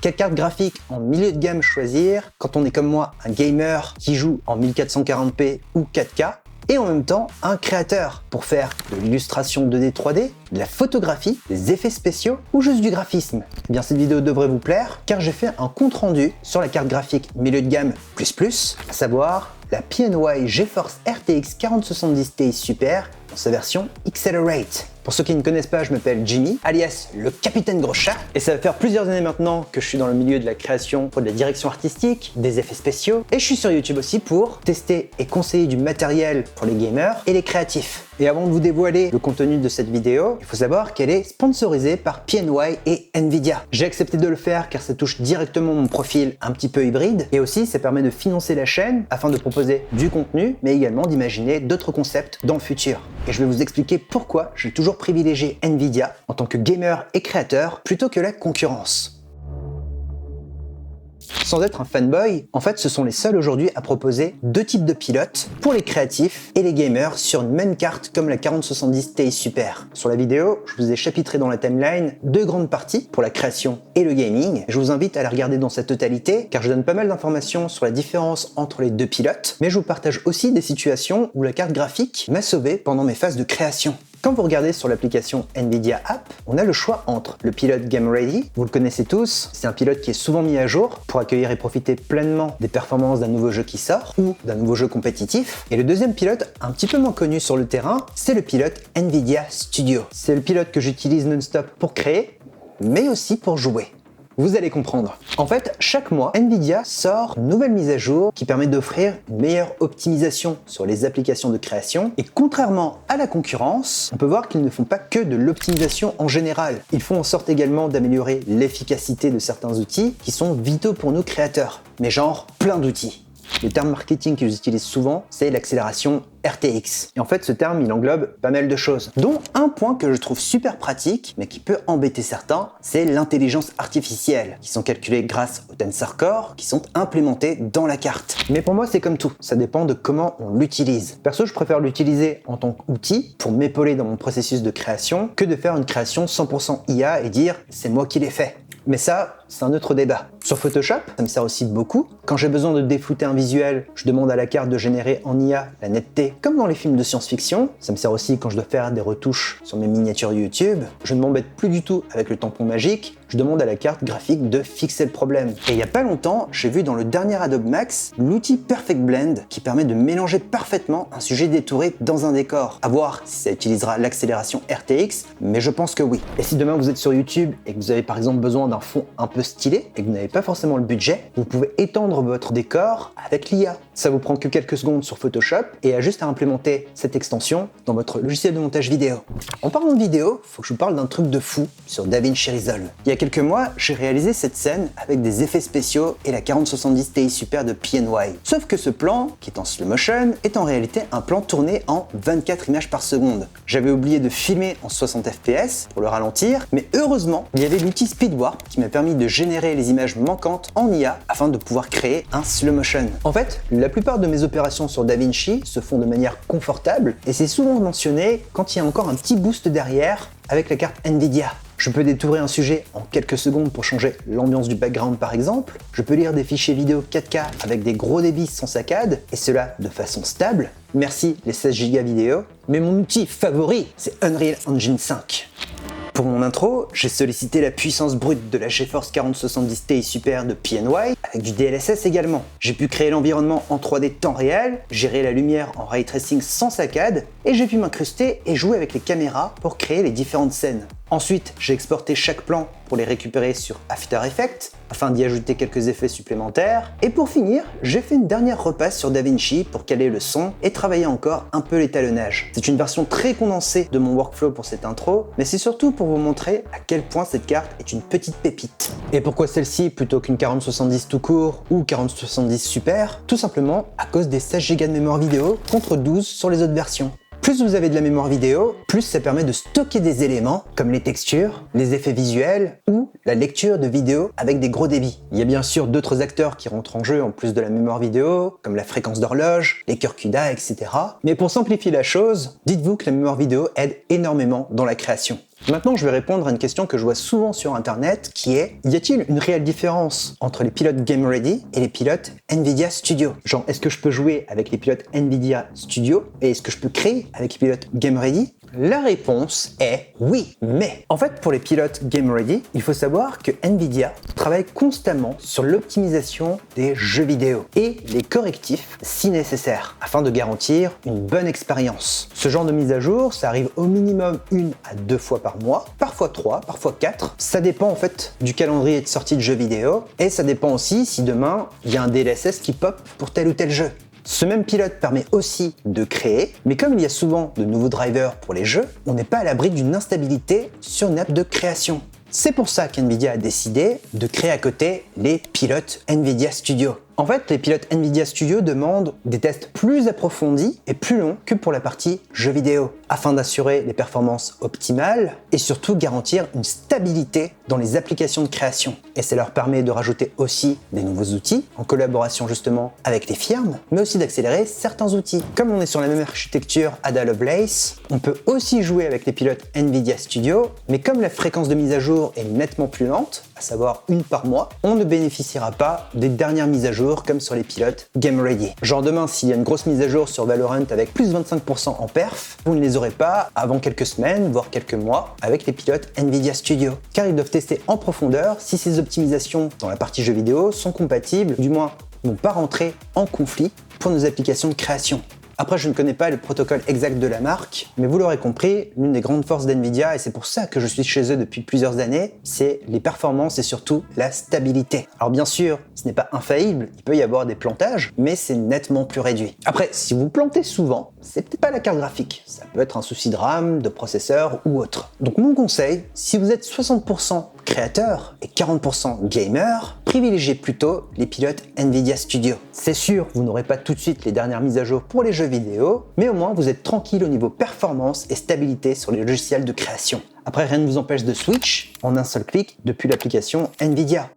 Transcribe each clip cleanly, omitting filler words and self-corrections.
Quelle carte graphique en milieu de gamme choisir quand on est comme moi un gamer qui joue en 1440p ou 4K et en même temps un créateur pour faire de l'illustration 2D, 3D, de la photographie, des effets spéciaux ou juste du graphisme. Eh bien cette vidéo devrait vous plaire car j'ai fait un compte rendu sur la carte graphique milieu de gamme ++, à savoir la PNY GeForce RTX 4070 Ti Super dans sa version Accelerate. Pour ceux qui ne connaissent pas, je m'appelle Jimmy, alias le Capitaine Gros Chat, et ça va faire plusieurs années maintenant que je suis dans le milieu de la création pour de la direction artistique, des effets spéciaux, et je suis sur YouTube aussi pour tester et conseiller du matériel pour les gamers et les créatifs. Et avant de vous dévoiler le contenu de cette vidéo, il faut savoir qu'elle est sponsorisée par PNY et Nvidia. J'ai accepté de le faire car ça touche directement mon profil un petit peu hybride, et aussi ça permet de financer la chaîne afin de proposer du contenu, mais également d'imaginer d'autres concepts dans le futur. Et je vais vous expliquer pourquoi j'ai toujours privilégié Nvidia en tant que gamer et créateur plutôt que la concurrence. Sans être un fanboy, en fait ce sont les seuls aujourd'hui à proposer deux types de pilotes pour les créatifs et les gamers sur une même carte comme la 4070 Ti Super. Sur la vidéo, je vous ai chapitré dans la timeline deux grandes parties pour la création et le gaming. Je vous invite à la regarder dans sa totalité car je donne pas mal d'informations sur la différence entre les deux pilotes, mais je vous partage aussi des situations où la carte graphique m'a sauvé pendant mes phases de création. Quand vous regardez sur l'application Nvidia App, on a le choix entre le pilote Game Ready, vous le connaissez tous, c'est un pilote qui est souvent mis à jour pour accueillir et profiter pleinement des performances d'un nouveau jeu qui sort ou d'un nouveau jeu compétitif. Et le deuxième pilote, un petit peu moins connu sur le terrain, c'est le pilote Nvidia Studio. C'est le pilote que j'utilise non-stop pour créer, mais aussi pour jouer. Vous allez comprendre. En fait, chaque mois, Nvidia sort une nouvelle mise à jour qui permet d'offrir une meilleure optimisation sur les applications de création. Et contrairement à la concurrence, on peut voir qu'ils ne font pas que de l'optimisation en général. Ils font en sorte également d'améliorer l'efficacité de certains outils qui sont vitaux pour nos créateurs. Mais genre, plein d'outils. Le terme marketing qu'ils utilisent souvent, c'est l'accélération RTX. Et en fait, ce terme, il englobe pas mal de choses, dont un point que je trouve super pratique, mais qui peut embêter certains, c'est l'intelligence artificielle, qui sont calculées grâce au Tensor Core, qui sont implémentés dans la carte. Mais pour moi, c'est comme tout, ça dépend de comment on l'utilise. Perso, je préfère l'utiliser en tant qu'outil pour m'épauler dans mon processus de création, que de faire une création 100% IA et dire « c'est moi qui l'ai fait ». Mais ça, c'est un autre débat. Sur Photoshop, ça me sert aussi beaucoup. Quand j'ai besoin de déflouter un visuel, je demande à la carte de générer en IA la netteté, comme dans les films de science-fiction. Ça me sert aussi quand je dois faire des retouches sur mes miniatures YouTube. Je ne m'embête plus du tout avec le tampon magique. Je demande à la carte graphique de fixer le problème. Et il n'y a pas longtemps, j'ai vu dans le dernier Adobe Max l'outil Perfect Blend qui permet de mélanger parfaitement un sujet détouré dans un décor. À voir si ça utilisera l'accélération RTX, mais je pense que oui. Et si demain vous êtes sur YouTube et que vous avez par exemple besoin d'un fond un peu stylé et que vous n'avez pas forcément le budget, vous pouvez étendre votre décor avec l'IA. Ça vous prend que quelques secondes sur Photoshop et a juste à implémenter cette extension dans votre logiciel de montage vidéo. En parlant de vidéo, faut que je vous parle d'un truc de fou sur DaVinci Resolve. Il y a quelques mois, j'ai réalisé cette scène avec des effets spéciaux et la 4070 Ti Super de PNY. Sauf que ce plan, qui est en slow motion, est en réalité un plan tourné en 24 images par seconde. J'avais oublié de filmer en 60 fps pour le ralentir, mais heureusement, il y avait l'outil Speedwarp qui m'a permis de générer les images manquantes en IA afin de pouvoir créer un slow motion. En fait, la plupart de mes opérations sur DaVinci se font de manière confortable et c'est souvent mentionné quand il y a encore un petit boost derrière avec la carte Nvidia. Je peux détourer un sujet en quelques secondes pour changer l'ambiance du background par exemple. Je peux lire des fichiers vidéo 4K avec des gros débits sans saccade, et cela de façon stable. Merci les 16 Go vidéo. Mais mon outil favori, c'est Unreal Engine 5. Pour mon intro, j'ai sollicité la puissance brute de la GeForce 4070 Ti Super de PNY, avec du DLSS également. J'ai pu créer l'environnement en 3D temps réel, gérer la lumière en ray tracing sans saccade, et j'ai pu m'incruster et jouer avec les caméras pour créer les différentes scènes. Ensuite, j'ai exporté chaque plan pour les récupérer sur After Effects, afin d'y ajouter quelques effets supplémentaires. Et pour finir, j'ai fait une dernière repasse sur DaVinci pour caler le son et travailler encore un peu l'étalonnage. C'est une version très condensée de mon workflow pour cette intro, mais c'est surtout pour vous montrer à quel point cette carte est une petite pépite. Et pourquoi celle-ci plutôt qu'une 4070 tout court ou 4070 Super? Tout simplement à cause des 16 Go de mémoire vidéo contre 12 sur les autres versions. Plus vous avez de la mémoire vidéo, plus ça permet de stocker des éléments comme les textures, les effets visuels ou la lecture de vidéos avec des gros débits. Il y a bien sûr d'autres acteurs qui rentrent en jeu en plus de la mémoire vidéo, comme la fréquence d'horloge, les cœurs CUDA, etc. Mais pour simplifier la chose, dites-vous que la mémoire vidéo aide énormément dans la création. Maintenant, je vais répondre à une question que je vois souvent sur internet qui est: y a-t-il une réelle différence entre les pilotes Game Ready et les pilotes Nvidia Studio? Genre, est-ce que je peux jouer avec les pilotes Nvidia Studio et est-ce que je peux créer avec les pilotes Game Ready? La réponse est oui, mais en fait pour les pilotes Game Ready, il faut savoir que Nvidia travaille constamment sur l'optimisation des jeux vidéo et les correctifs si nécessaire afin de garantir une bonne expérience. Ce genre de mise à jour, ça arrive au minimum 1 à 2 fois par mois, parfois 3, parfois 4. Ça dépend en fait du calendrier de sortie de jeux vidéo et ça dépend aussi si demain il y a un DLSS qui pop pour tel ou tel jeu. Ce même pilote permet aussi de créer, mais comme il y a souvent de nouveaux drivers pour les jeux, on n'est pas à l'abri d'une instabilité sur une app de création. C'est pour ça qu'NVIDIA a décidé de créer à côté les pilotes NVIDIA Studio. En fait, les pilotes NVIDIA Studio demandent des tests plus approfondis et plus longs que pour la partie jeux vidéo, afin d'assurer les performances optimales et surtout garantir une stabilité dans les applications de création. Et ça leur permet de rajouter aussi des nouveaux outils, en collaboration justement avec les firmes, mais aussi d'accélérer certains outils. Comme on est sur la même architecture Ada Lovelace, on peut aussi jouer avec les pilotes NVIDIA Studio, mais comme la fréquence de mise à jour est nettement plus lente, à savoir 1 par mois, on ne bénéficiera pas des dernières mises à jour comme sur les pilotes Game Ready. Genre demain, s'il y a une grosse mise à jour sur Valorant avec plus 25% en perf, vous ne les aurez pas avant quelques semaines, voire quelques mois, avec les pilotes NVIDIA Studio. Car ils doivent tester en profondeur si ces optimisations dans la partie jeux vidéo sont compatibles, du moins ne vont pas rentrer en conflit pour nos applications de création. Après, je ne connais pas le protocole exact de la marque, mais vous l'aurez compris, l'une des grandes forces d'NVIDIA, et c'est pour ça que je suis chez eux depuis plusieurs années, c'est les performances et surtout la stabilité. Alors bien sûr, ce n'est pas infaillible, il peut y avoir des plantages, mais c'est nettement plus réduit. Après, si vous plantez souvent, c'est peut-être pas la carte graphique, ça peut être un souci de RAM, de processeur ou autre. Donc mon conseil, si vous êtes 60% créateur et 40% gamer, privilégiez plutôt les pilotes NVIDIA Studio. C'est sûr, vous n'aurez pas tout de suite les dernières mises à jour pour les jeux vidéo, mais au moins vous êtes tranquille au niveau performance et stabilité sur les logiciels de création. Après, rien ne vous empêche de switch en un seul clic depuis l'application NVIDIA.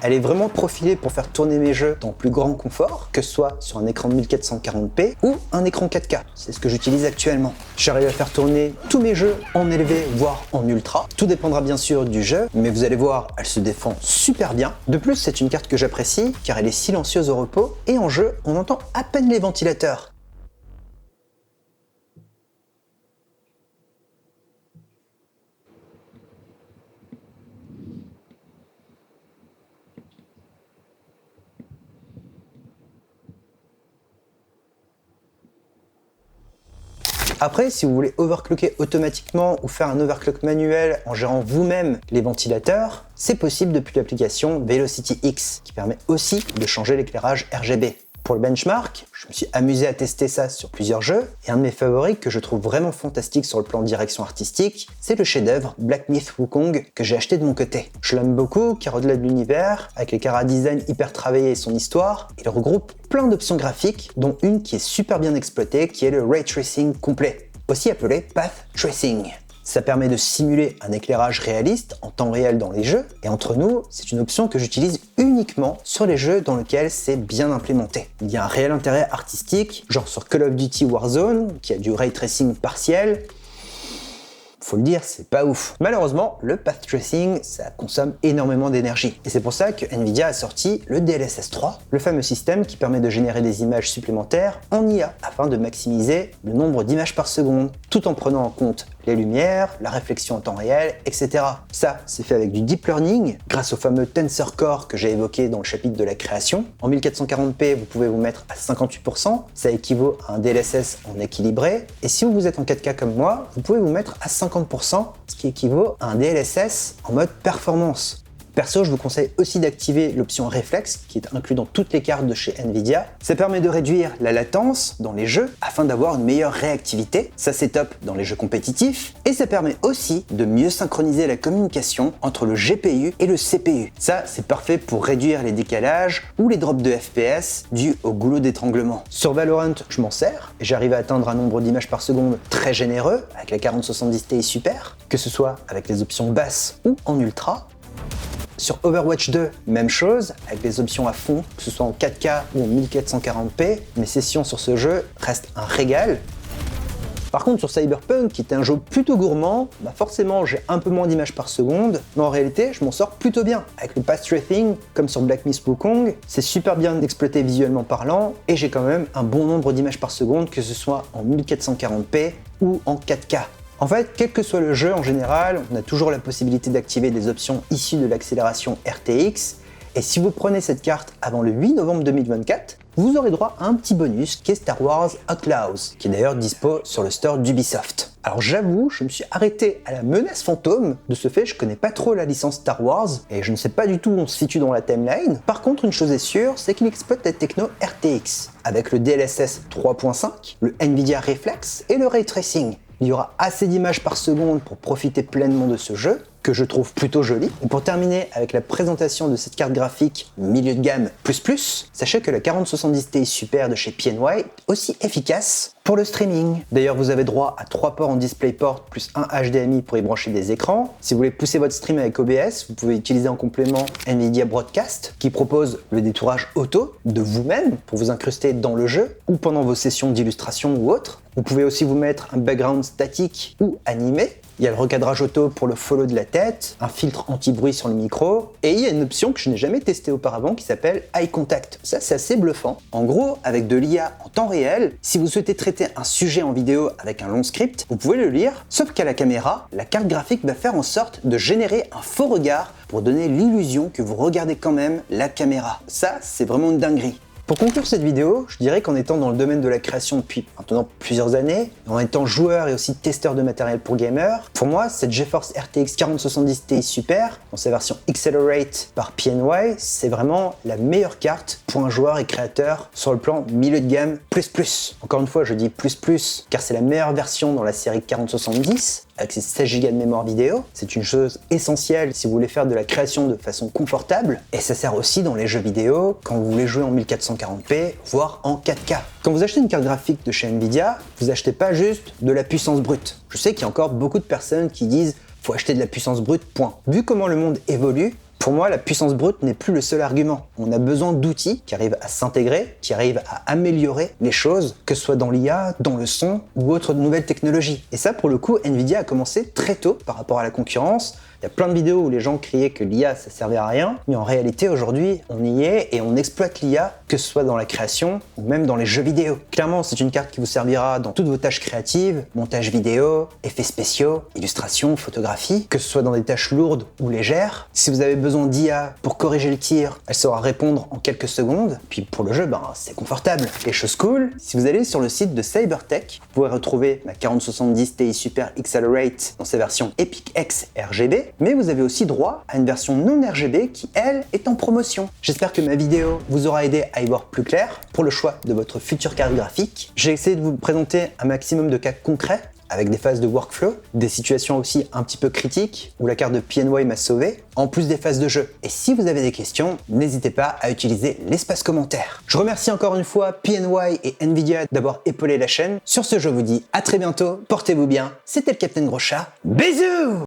Elle est vraiment profilée pour faire tourner mes jeux dans plus grand confort, que ce soit sur un écran de 1440p ou un écran 4K. C'est ce que j'utilise actuellement. J'arrive à faire tourner tous mes jeux en élevé, voire en ultra. Tout dépendra bien sûr du jeu, mais vous allez voir, elle se défend super bien. De plus, c'est une carte que j'apprécie, car elle est silencieuse au repos, et en jeu, on entend à peine les ventilateurs. Après, si vous voulez overclocker automatiquement ou faire un overclock manuel en gérant vous-même les ventilateurs, c'est possible depuis l'application Velocity X, qui permet aussi de changer l'éclairage RGB. Pour le benchmark, je me suis amusé à tester ça sur plusieurs jeux, et un de mes favoris que je trouve vraiment fantastique sur le plan de direction artistique, c'est le chef-d'œuvre Black Myth Wukong que j'ai acheté de mon côté. Je l'aime beaucoup car au-delà de l'univers, avec les chara-design hyper travaillés et son histoire, il regroupe plein d'options graphiques, dont une qui est super bien exploitée, qui est le Ray Tracing complet, aussi appelé Path Tracing. Ça permet de simuler un éclairage réaliste en temps réel dans les jeux, et entre nous, c'est une option que j'utilise uniquement sur les jeux dans lesquels c'est bien implémenté. Il y a un réel intérêt artistique, genre sur Call of Duty Warzone, qui a du ray tracing partiel. Faut le dire, c'est pas ouf. Malheureusement, le path tracing, ça consomme énormément d'énergie. Et c'est pour ça que Nvidia a sorti le DLSS 3, le fameux système qui permet de générer des images supplémentaires en IA, afin de maximiser le nombre d'images par seconde, tout en prenant en compte les lumières, la réflexion en temps réel, etc. Ça, c'est fait avec du deep learning, grâce au fameux Tensor Core que j'ai évoqué dans le chapitre de la création. En 1440p, vous pouvez vous mettre à 58%, ça équivaut à un DLSS en équilibré, et si vous êtes en 4K comme moi, vous pouvez vous mettre à 50%, ce qui équivaut à un DLSS en mode performance. Perso, je vous conseille aussi d'activer l'option réflexe qui est inclue dans toutes les cartes de chez Nvidia. Ça permet de réduire la latence dans les jeux afin d'avoir une meilleure réactivité. Ça, c'est top dans les jeux compétitifs. Et ça permet aussi de mieux synchroniser la communication entre le GPU et le CPU. Ça, c'est parfait pour réduire les décalages ou les drops de FPS dus au goulot d'étranglement. Sur Valorant, je m'en sers et j'arrive à atteindre un nombre d'images par seconde très généreux avec la 4070 Ti Super, que ce soit avec les options basses ou en ultra. Sur Overwatch 2, même chose, avec des options à fond, que ce soit en 4K ou en 1440p, mes sessions sur ce jeu restent un régal. Par contre sur Cyberpunk, qui est un jeu plutôt gourmand, bah forcément j'ai un peu moins d'images par seconde, mais en réalité je m'en sors plutôt bien. Avec le path tracing, comme sur Black Myth Wukong, c'est super bien exploité visuellement parlant, et j'ai quand même un bon nombre d'images par seconde, que ce soit en 1440p ou en 4K. En fait, quel que soit le jeu en général, on a toujours la possibilité d'activer des options issues de l'accélération RTX, et si vous prenez cette carte avant le 8 novembre 2024, vous aurez droit à un petit bonus qui est Star Wars Outlaws, qui est d'ailleurs dispo sur le store d'Ubisoft. Alors j'avoue, je me suis arrêté à la menace fantôme. De ce fait, je connais pas trop la licence Star Wars et je ne sais pas du tout où on se situe dans la timeline. Par contre, une chose est sûre, c'est qu'il exploite la techno RTX, avec le DLSS 3.5, le Nvidia Reflex et le Ray Tracing. Il y aura assez d'images par seconde pour profiter pleinement de ce jeu, que je trouve plutôt joli. Et pour terminer avec la présentation de cette carte graphique milieu de gamme plus, sachez que la 4070 Ti Super de chez PNY est aussi efficace pour le streaming. D'ailleurs, vous avez droit à 3 ports en DisplayPort plus un HDMI pour y brancher des écrans. Si vous voulez pousser votre stream avec OBS, vous pouvez utiliser en complément Nvidia Broadcast qui propose le détourage auto de vous-même pour vous incruster dans le jeu ou pendant vos sessions d'illustration ou autres. Vous pouvez aussi vous mettre un background statique ou animé. Il y a le recadrage auto pour le follow de la tête, un filtre anti-bruit sur le micro, et il y a une option que je n'ai jamais testée auparavant qui s'appelle Eye Contact. Ça, c'est assez bluffant. En gros, avec de l'IA en temps réel, si vous souhaitez traiter un sujet en vidéo avec un long script, vous pouvez le lire, sauf qu'à la caméra, la carte graphique va faire en sorte de générer un faux regard pour donner l'illusion que vous regardez quand même la caméra. Ça, c'est vraiment une dinguerie. Pour conclure cette vidéo, je dirais qu'en étant dans le domaine de la création depuis maintenant plusieurs années, en étant joueur et aussi testeur de matériel pour gamers, pour moi, cette GeForce RTX 4070 Ti Super, dans sa version Accelerate par PNY, c'est vraiment la meilleure carte pour un joueur et créateur sur le plan milieu de gamme plus. Encore une fois, je dis plus, car c'est la meilleure version dans la série 4070, avec ses 16 Go de mémoire vidéo. C'est une chose essentielle si vous voulez faire de la création de façon confortable, et ça sert aussi dans les jeux vidéo quand vous voulez jouer en 1440p, voire en 4K. Quand vous achetez une carte graphique de chez Nvidia, vous achetez pas juste de la puissance brute. Je sais qu'il y a encore beaucoup de personnes qui disent « faut acheter de la puissance brute, point ». Vu comment le monde évolue, pour moi, la puissance brute n'est plus le seul argument. On a besoin d'outils qui arrivent à s'intégrer, qui arrivent à améliorer les choses, que ce soit dans l'IA, dans le son ou autre nouvelle technologie. Et ça, pour le coup, Nvidia a commencé très tôt par rapport à la concurrence. Il y a plein de vidéos où les gens criaient que l'IA ça servait à rien, mais en réalité aujourd'hui on y est et on exploite l'IA, que ce soit dans la création ou même dans les jeux vidéo. Clairement c'est une carte qui vous servira dans toutes vos tâches créatives, montage vidéo, effets spéciaux, illustration, photographie, que ce soit dans des tâches lourdes ou légères. Si vous avez besoin d'IA pour corriger le tir, elle saura répondre en quelques secondes. Puis pour le jeu, c'est confortable. Et chose cool, si vous allez sur le site de Cybertech, vous pourrez retrouver ma 4070 Ti Super Accelerate dans sa version EpicX RGB, mais vous avez aussi droit à une version non RGB qui, elle, est en promotion. J'espère que ma vidéo vous aura aidé à y voir plus clair pour le choix de votre future carte graphique. J'ai essayé de vous présenter un maximum de cas concrets avec des phases de workflow, des situations aussi un petit peu critiques où la carte de PNY m'a sauvé, en plus des phases de jeu. Et si vous avez des questions, n'hésitez pas à utiliser l'espace commentaire. Je remercie encore une fois PNY et Nvidia d'avoir épaulé la chaîne. Sur ce, je vous dis à très bientôt, portez-vous bien, c'était le Captain Gros Chat, bisous!